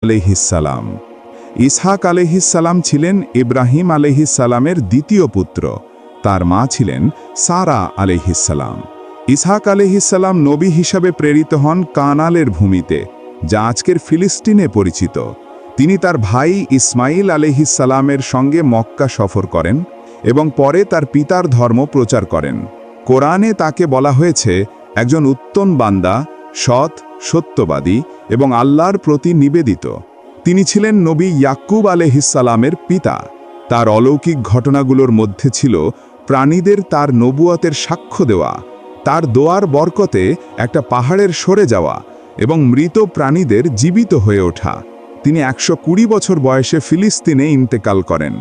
আলাইহিসসালাম। ইসহাক আলাইহিসসালাম ছিলেন ইব্রাহিম আলাইহিসসালামের দ্বিতীয় পুত্র। তার মা ছিলেন সারা আলাইহিসসালাম। ইসহাক আলাইহিসসালাম নবী হিসাবে প্রেরিত হন কানালের ভূমিতে, যা আজকের ফিলিস্তিনে পরিচিত। তিনি তার ভাই ইসমাইল আলাইহিসসালামের সঙ্গে মক্কা সফর করেন এবং পরে তার পিতার ধর্ম প্রচার করেন। কোরআনে তাকে বলা হয়েছে একজন উত্তম বান্দা, সৎ, সত্যবাদী এবং আল্লাহর প্রতি নিবেদিত। তিনি ছিলেন নবী ইয়াকুব আলাইহিসসালামের পিতা। তার অলৌকিক ঘটনাগুলোর মধ্যে ছিল প্রাণীদের তার নবুয়তের সাক্ষ্য দেওয়া, তার দোয়ার বরকতে একটা পাহাড়ের সরে যাওয়া এবং মৃত প্রাণীদের জীবিত হয়ে ওঠা। তিনি 120 বছর বয়সে ফিলিস্তিনে ইন্তেকাল করেন।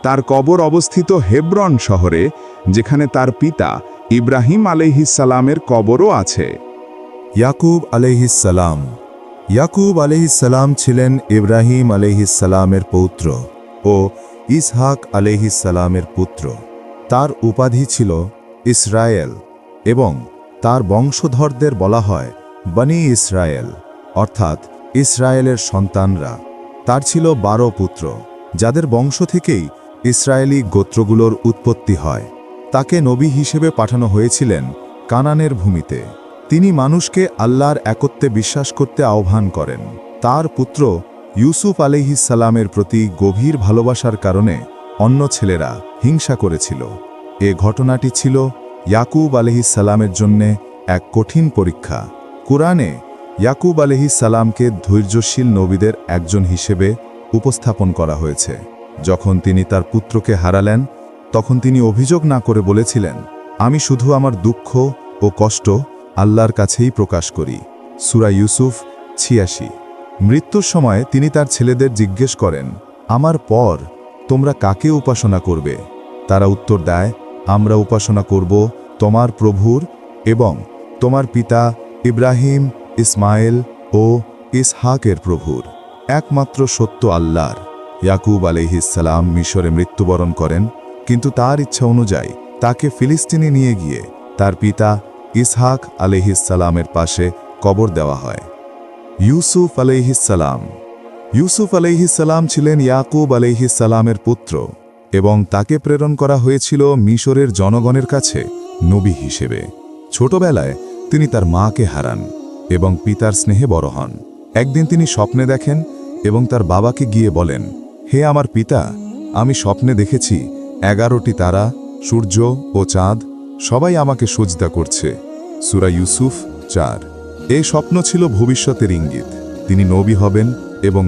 তার কবর অবস্থিত হেব্রন শহরে, যেখানে তার পিতা ইব্রাহিম আলাইহিসসালামের কবরও আছে। ইয়াকুব আলাইহিসসালাম। ইয়াকুব আলাইহিসসালাম ছিলেন ইব্রাহিম আলাইহিসসালামের পৌত্র ও ইসহাক আলাইহিসসালামের পুত্র। তার উপাধি ছিল ইসরায়েল এবং তার বংশধরদের বলা হয় বনি ইসরায়েল, অর্থাৎ ইসরায়েলের সন্তানরা। তার ছিল 12 পুত্র, যাদের বংশ থেকেই ইসরায়েলি গোত্রগুলোর উৎপত্তি হয়। তাকে নবী হিসেবে পাঠানো হয়েছিলেন কানানের ভূমিতে। তিনি মানুষকে আল্লাহর একত্বে বিশ্বাস করতে আহ্বান করেন। তার পুত্র ইউসুফ আলাইহিসসালামের প্রতি গভীর ভালোবাসার কারণে অন্য ছেলেরা হিংসা করেছিল। এ ঘটনাটি ছিল ইয়াকুব আলাইহিসসালামের জন্যে এক কঠিন পরীক্ষা। কুরআনে ইয়াকুব আলাইহিসসালামকে ধৈর্যশীল নবীদের একজন হিসেবে উপস্থাপন করা হয়েছে। যখন তিনি তার পুত্রকে হারালেন, তখন তিনি অভিযোগ না করে বলেছিলেন, আমি শুধু আমার দুঃখ ও কষ্ট আল্লাহর কাছেই প্রকাশ করি। সূরা ইউসুফ 86। মৃত্যুর সময় তিনি তার ছেলেদের জিজ্ঞেস করেন, আমার পর তোমরা কাকে উপাসনা করবে? তারা উত্তর দেয়, আমরা উপাসনা করব তোমার প্রভুর এবং তোমার পিতা ইব্রাহিম, ইসমাইল ও ইসহাকের প্রভুর, একমাত্র সত্য আল্লাহর। ইয়াকুব আলাইহিসসালাম মিশরে মৃত্যুবরণ করেন, কিন্তু তার ইচ্ছা অনুযায়ী তাকে ফিলিস্তিনে নিয়ে গিয়ে তার পিতা ইসহাক আলাইহিসসালামের পাশে কবর দেওয়া হয়। ইউসুফ আলাইহিসসালাম। ইউসুফ আলাইহিসসালাম ছিলেন ইয়াকুব আলাইহিসসালামের পুত্র এবং তাকে প্রেরণ করা হয়েছিল মিশরের জনগণের কাছে নবী হিসেবে। ছোটবেলায় তিনি তার মাকে হারান এবং পিতার স্নেহে বড় হন। একদিন তিনি স্বপ্নে দেখেন এবং তার বাবাকে গিয়ে বলেন, হে আমার পিতা, আমি স্বপ্নে দেখেছি 11টি তারা, সূর্য ও চাঁদ সবাই আমাকে সিজদা করছে। সূরা ইউসুফ 4। এই স্বপ্ন ছিল ভবিষ্যতের ইঙ্গিত। তিনি নবী হবেন এবং